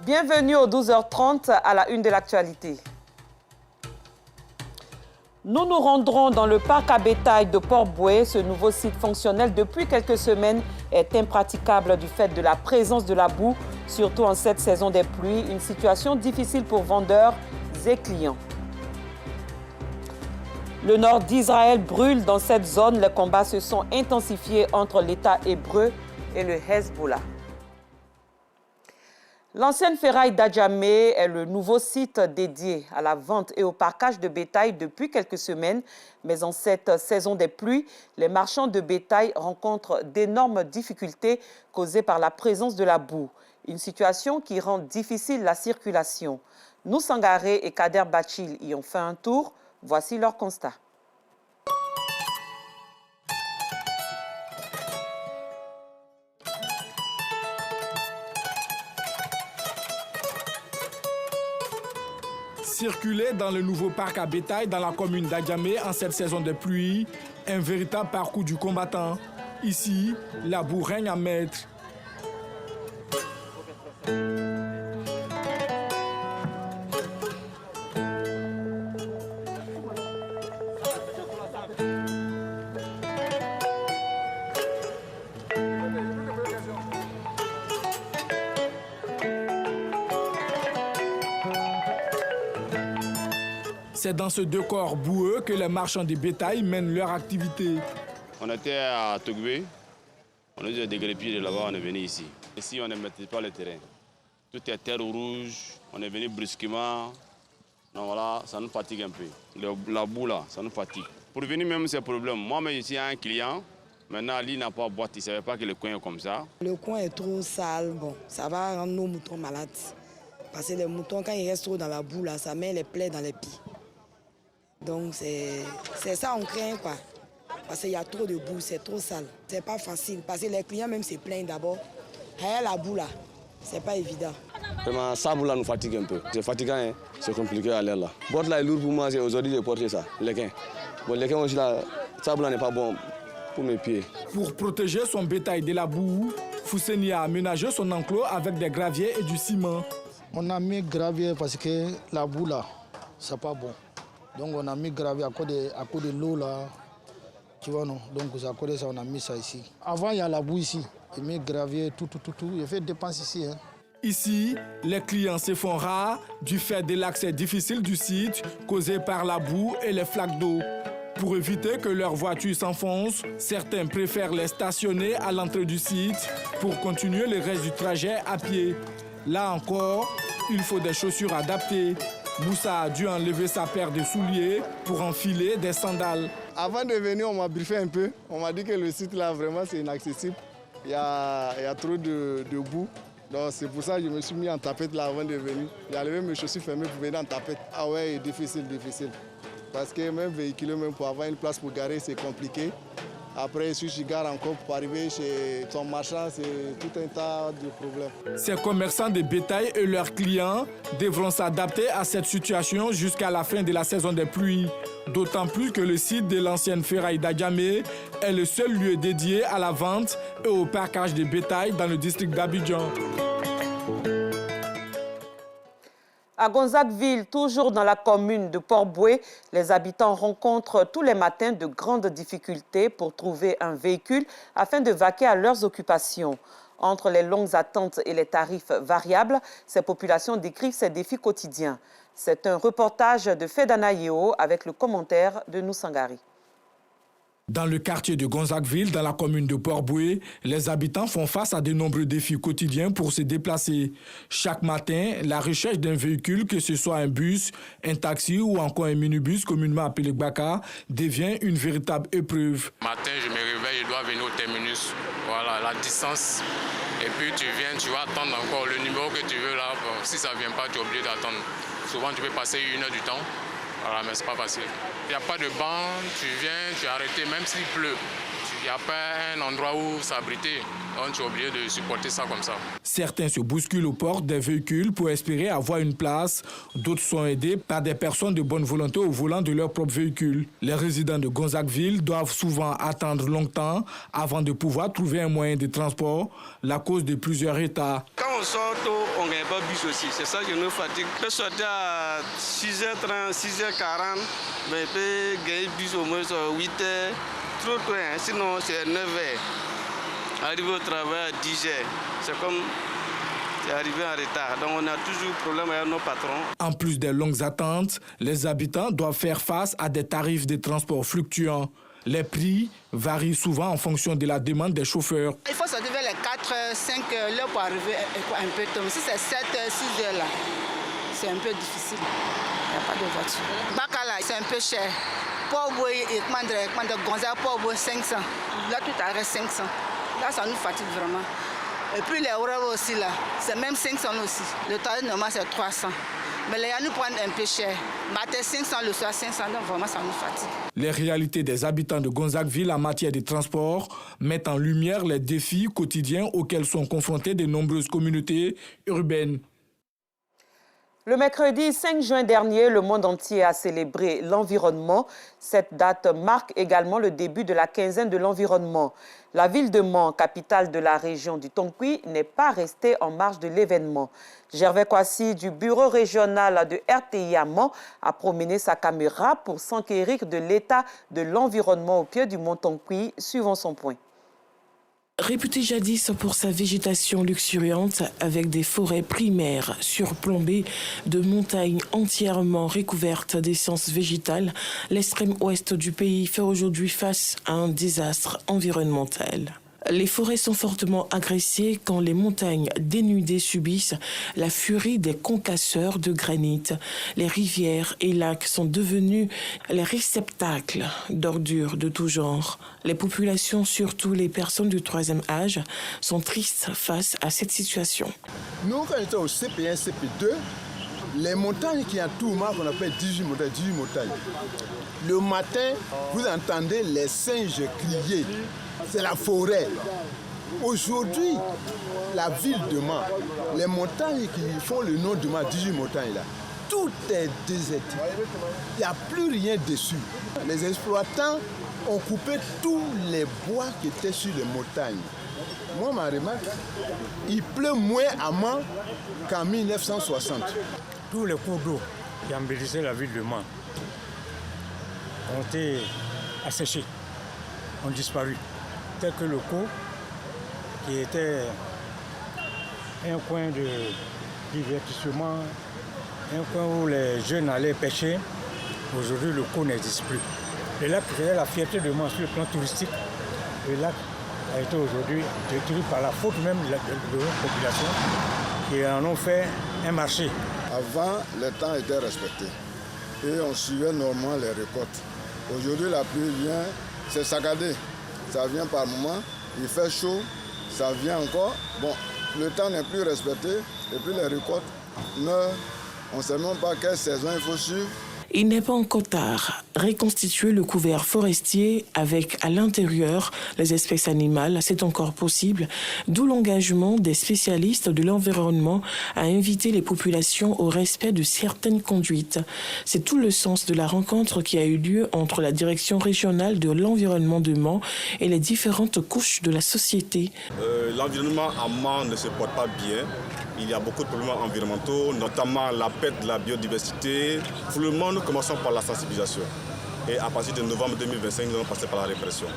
Bienvenue au 12h30 à la une de l'actualité. Nous nous rendrons dans le parc à bétail de Port-Bouët. Ce nouveau site fonctionnel depuis quelques semaines est impraticable du fait de la présence de la boue, surtout en cette saison des pluies, une situation difficile pour vendeurs et clients. Le nord d'Israël brûle dans cette zone. Les combats se sont intensifiés entre l'État hébreu et le Hezbollah. L'ancienne ferraille d'Adjamé est le nouveau site dédié à la vente et au parquage de bétail depuis quelques semaines. Mais en cette saison des pluies, les marchands de bétail rencontrent d'énormes difficultés causées par la présence de la boue. Une situation qui rend difficile la circulation. Nous Sangaré et Kader Bachil y ont fait un tour. Voici leur constat. Circuler dans le nouveau parc à bétail dans la commune d'Adjamé en cette saison de pluie, un véritable parcours du combattant. Ici, la boue règne en maître. C'est dans ce décor boueux que les marchands de bétail mènent leur activité. On était à Togbé, on a eu des dégrépis de là-bas, on est venu ici. Ici, on ne mettait pas le terrain. Tout est terre rouge, on est venu brusquement. Donc voilà, ça nous fatigue un peu. La boue là, ça nous fatigue. Pour venir même, c'est un problème. Moi-même, je suis un client. Maintenant, lui n'a pas de boîte, il ne savait pas que le coin est comme ça. Le coin est trop sale, bon, ça va rendre nos moutons malades. Parce que les moutons, quand ils restent trop dans la boue, là, ça met les plaies dans les pieds. Donc c'est ça on craint quoi. Parce qu'il y a trop de boue, c'est trop sale. C'est pas facile parce que les clients même se plaignent d'abord. La boue là, c'est pas évident. Vraiment, ça boue là nous fatigue un peu. C'est fatigant, hein? C'est compliqué à l'air là. Boîte là est lourd pour moi, aujourd'hui j'ai porté ça, l'équin. Bon, l'équin aussi là, ça boue là n'est pas bon pour mes pieds. Pour protéger son bétail de la boue, Fousseni a aménagé son enclos avec des graviers et du ciment. On a mis gravier parce que la boue là, c'est pas bon. Donc on a mis gravier à cause de l'eau là, tu vois non. Donc à cause de ça on a mis ça ici. Avant il y a la boue ici, il met gravier, tout. Il fait dépense ici. Hein. Ici, les clients se font rares du fait de l'accès difficile du site causé par la boue et les flaques d'eau. Pour éviter que leurs voitures s'enfoncent, certains préfèrent les stationner à l'entrée du site pour continuer le reste du trajet à pied. Là encore, il faut des chaussures adaptées. Moussa a dû enlever sa paire de souliers pour enfiler des sandales. Avant de venir, on m'a briefé un peu. On m'a dit que le site là, vraiment, c'est inaccessible. Il y a trop de boue. Donc c'est pour ça que je me suis mis en tapette là avant de venir. J'ai enlevé mes chaussures fermées pour venir en tapette. Ah ouais, difficile. Parce que même véhiculer, même pour avoir une place pour garer, c'est compliqué. Après, si je gare encore pour arriver chez ton marchand, c'est tout un tas de problèmes. Ces commerçants de bétail et leurs clients devront s'adapter à cette situation jusqu'à la fin de la saison des pluies. D'autant plus que le site de l'ancienne ferraille d'Adjamé est le seul lieu dédié à la vente et au parquage de bétail dans le district d'Abidjan. À Gonzagueville, toujours dans la commune de Port-Bouët, les habitants rencontrent tous les matins de grandes difficultés pour trouver un véhicule afin de vaquer à leurs occupations. Entre les longues attentes et les tarifs variables, ces populations décrivent ces défis quotidiens. C'est un reportage de Fedana Yeo avec le commentaire de Noussangari. Dans le quartier de Gonzagueville, dans la commune de Port-Bouët, les habitants font face à de nombreux défis quotidiens pour se déplacer. Chaque matin, la recherche d'un véhicule, que ce soit un bus, un taxi ou encore un minibus, communément appelé Gbaka, devient une véritable épreuve. Matin, je me réveille, je dois venir au terminus. Voilà, la distance. Et puis tu viens, tu vas attendre encore le numéro que tu veux là. Bon, si ça ne vient pas, tu es obligé d'attendre. Souvent, tu peux passer 1 heure du temps. Voilà, mais c'est pas facile. Il n'y a pas de banc, tu viens, tu es arrêté, même s'il pleut. Tu Il n'y a pas un endroit où s'abriter. Donc tu es obligé de supporter ça comme ça. Certains se bousculent aux portes des véhicules pour espérer avoir une place. D'autres sont aidés par des personnes de bonne volonté au volant de leur propre véhicule. Les résidents de Gonzagueville doivent souvent attendre longtemps avant de pouvoir trouver un moyen de transport, la cause de plusieurs états. Quand on sort tôt, on ne gagne pas bus aussi. C'est ça qui nous fatigue. On peut sortir à 6h30, 6h40, mais on peut gagner bus au moins 8h. Trop tôt, hein. Sinon c'est 9h. Arriver au travail à 10h, c'est comme c'est arrivé en retard. Donc on a toujours problème avec nos patrons. En plus des longues attentes, les habitants doivent faire face à des tarifs de transport fluctuants. Les prix varient souvent en fonction de la demande des chauffeurs. Il faut sortir vers les 4, 5 heures pour arriver un peu tôt. Si c'est 7, 6 heures là, c'est un peu difficile. Il n'y a pas de voiture. Bacala, c'est un peu cher. Pauvre, il demande Gonzague, pauvre 500. Là, tout arrête 500. Là, ça nous fatigue vraiment. Et puis les horaires aussi, là, c'est même 500 aussi. Le tarif normal, c'est 300. Mais les gars nous prennent un peu cher. Matin 500, le soir 500, donc vraiment, ça nous fatigue. Les réalités des habitants de Gonzagueville en matière de transport mettent en lumière les défis quotidiens auxquels sont confrontées de nombreuses communautés urbaines. Le mercredi 5 juin dernier, le monde entier a célébré l'environnement. Cette date marque également le début de la quinzaine de l'environnement. La ville de Mans, capitale de la région du Tongui, n'est pas restée en marge de l'événement. Gervais Kwasi du bureau régional de RTI à Mans a promené sa caméra pour s'enquérir de l'état de l'environnement au pied du mont Tongui, suivant son point. Réputé jadis pour sa végétation luxuriante avec des forêts primaires surplombées de montagnes entièrement recouvertes d'essences végétales, l'extrême ouest du pays fait aujourd'hui face à un désastre environnemental. Les forêts sont fortement agressées quand les montagnes dénudées subissent la furie des concasseurs de granit. Les rivières et lacs sont devenus les réceptacles d'ordures de tout genre. Les populations, surtout les personnes du troisième âge, sont tristes face à cette situation. Nous, quand on était au CP1, CP2, les montagnes qui entourent Mans, qu'on appelle 18 montagnes. Le matin, vous entendez les singes crier. C'est la forêt. Aujourd'hui, la ville de Mans, les montagnes qui font le nom de Mans, 18 montagnes là, tout est désertique. Il n'y a plus rien dessus. Les exploitants ont coupé tous les bois qui étaient sur les montagnes. Moi, ma remarque, il pleut moins à Mans qu'en 1960. Tous les cours d'eau qui embellissaient la ville de Mans ont été asséchés, ont disparu. Tel que le cours, qui était un coin de divertissement, un coin où les jeunes allaient pêcher, aujourd'hui le cours n'existe plus. Le lac qui était la fierté de Mans sur le plan touristique, le lac a été aujourd'hui détruit par la faute même de notre population qui en ont fait un marché. Avant, le temps était respecté et on suivait normalement les récoltes. Aujourd'hui, la pluie vient, c'est saccadé. Ça vient par moment, il fait chaud, ça vient encore. Bon, le temps n'est plus respecté et puis les récoltes meurent. On ne sait même pas quelle saison il faut suivre. Il n'est pas encore tard. Reconstituer le couvert forestier avec à l'intérieur les espèces animales, c'est encore possible, d'où l'engagement des spécialistes de l'environnement à inviter les populations au respect de certaines conduites. C'est tout le sens de la rencontre qui a eu lieu entre la direction régionale de l'environnement de Mans et les différentes couches de la société. L'environnement à Mans ne se porte pas bien. Il y a beaucoup de problèmes environnementaux, notamment la perte de la biodiversité. Pour le monde, nous commençons par la sensibilisation. Et à partir de novembre 2025, nous allons passer par la répression.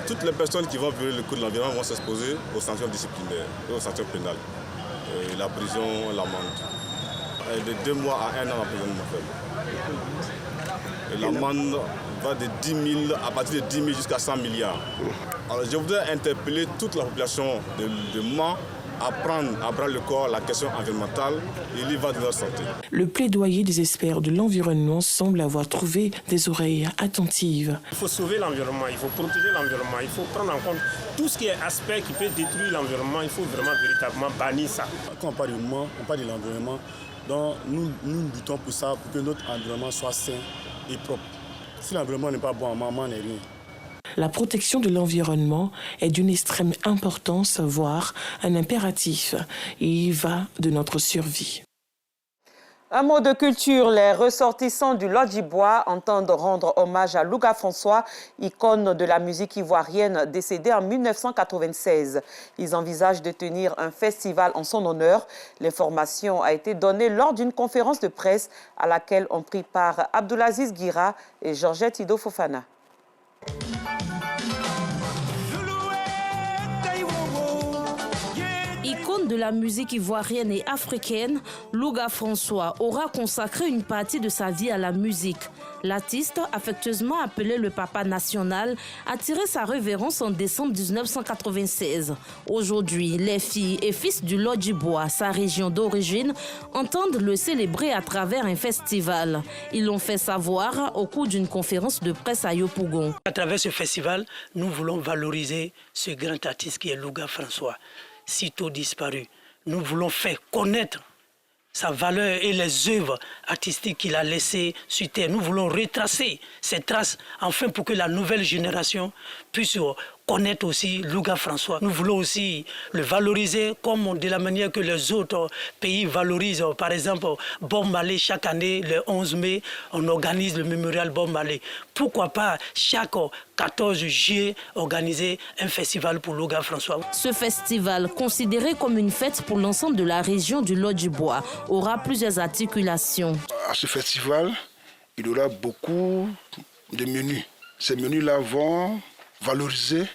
Toutes les personnes qui vont violer le code de l'environnement vont s'exposer aux sanctions disciplinaires et aux sanctions pénales. Et la prison, l'amende. De 2 mois à 1 an d'emprisonnement ferme. Et l'amende va de 10 000, à partir de 10 000 jusqu'à 100 milliards. Alors je voudrais interpeller toute la population de Mans à prendre à bras le corps la question environnementale. Il y va de leur santé. Le plaidoyer des experts de l'environnement semble avoir trouvé des oreilles attentives. Il faut sauver l'environnement, il faut protéger l'environnement, il faut prendre en compte tout ce qui est aspect qui peut détruire l'environnement. Il faut vraiment véritablement bannir ça. Quand on parle du Mans, on parle de l'environnement. Donc nous luttons pour ça, pour que notre environnement soit sain et propre. Si l'environnement n'est pas bon, Mans n'est rien. La protection de l'environnement est d'une extrême importance, voire un impératif. Il y va de notre survie. Un mot de culture, les ressortissants du Lodjibois entendent rendre hommage à Louga François, icône de la musique ivoirienne décédée en 1996. Ils envisagent de tenir un festival en son honneur. L'information a été donnée lors d'une conférence de presse à laquelle ont pris part Abdoulaziz Guira et Georgette Ido Fofana. Icône de la musique ivoirienne et africaine, Louga François aura consacré une partie de sa vie à la musique. L'artiste, affectueusement appelé le Papa National, a tiré sa révérence en décembre 1996. Aujourd'hui, les filles et fils du Lodjibois, sa région d'origine, entendent le célébrer à travers un festival. Ils l'ont fait savoir au cours d'une conférence de presse à Yopougon. À travers ce festival, nous voulons valoriser ce grand artiste qui est Louga François, sitôt disparu. Nous voulons faire connaître sa valeur et les œuvres artistiques qu'il a laissées sur terre. Nous voulons retracer ces traces, enfin pour que la nouvelle génération puisse connaître aussi Louga François. Nous voulons aussi le valoriser comme de la manière que les autres pays valorisent. Par exemple, Bob Marley, chaque année, le 11 mai, on organise le mémorial Bob Marley. Pourquoi pas chaque 14 juillet organiser un festival pour Louga François. Ce festival, considéré comme une fête pour l'ensemble de la région du Lodjibois, aura plusieurs articulations. À ce festival, il y aura beaucoup de menus. Ces menus-là vont valoriser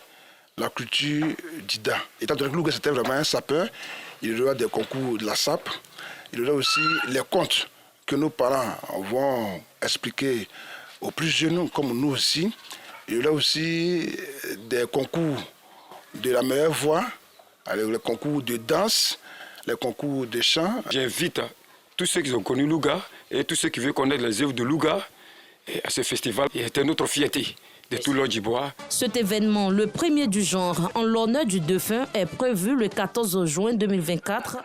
la culture d'Ida. Étant donné que Louga c'était vraiment un sapeur, il y aura des concours de la sape, il y aura aussi les contes que nos parents vont expliquer aux plus jeunes comme nous aussi. Il y aura aussi des concours de la meilleure voix, les concours de danse, les concours de chant. J'invite tous ceux qui ont connu Louga et tous ceux qui veulent connaître les œuvres de Louga à ce festival. C'est notre fierté de tout Lodjibois. Cet événement, le premier du genre, en l'honneur du défunt, est prévu le 14 juin 2024.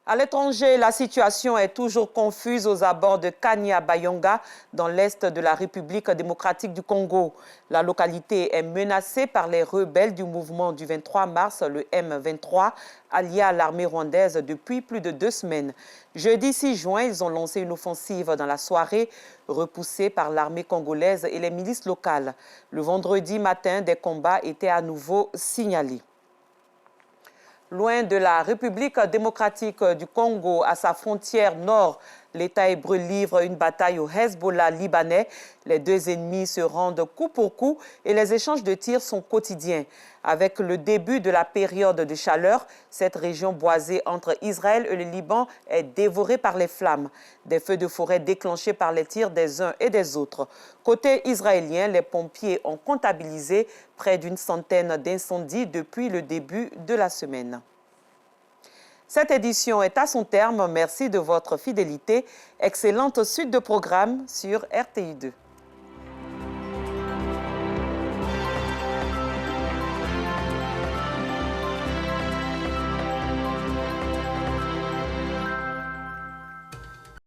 À l'étranger, la situation est toujours confuse aux abords de Kanya-Bayonga, dans l'est de la République démocratique du Congo. La localité est menacée par les rebelles du mouvement du 23 mars, le M23, alliés à l'armée rwandaise depuis plus de 2 semaines. Jeudi 6 juin, ils ont lancé une offensive dans la soirée, repoussée par l'armée congolaise et les milices locales. Le vendredi matin, des combats étaient à nouveau signalés. Loin de la République démocratique du Congo, à sa frontière nord, l'État hébreu livre une bataille au Hezbollah libanais. Les deux ennemis se rendent coup pour coup et les échanges de tirs sont quotidiens. Avec le début de la période de chaleur, cette région boisée entre Israël et le Liban est dévorée par les flammes. Des feux de forêt déclenchés par les tirs des uns et des autres. Côté israélien, les pompiers ont comptabilisé près d'une centaine d'incendies depuis le début de la semaine. Cette édition est à son terme. Merci de votre fidélité. Excellente suite de programmes sur RTI2.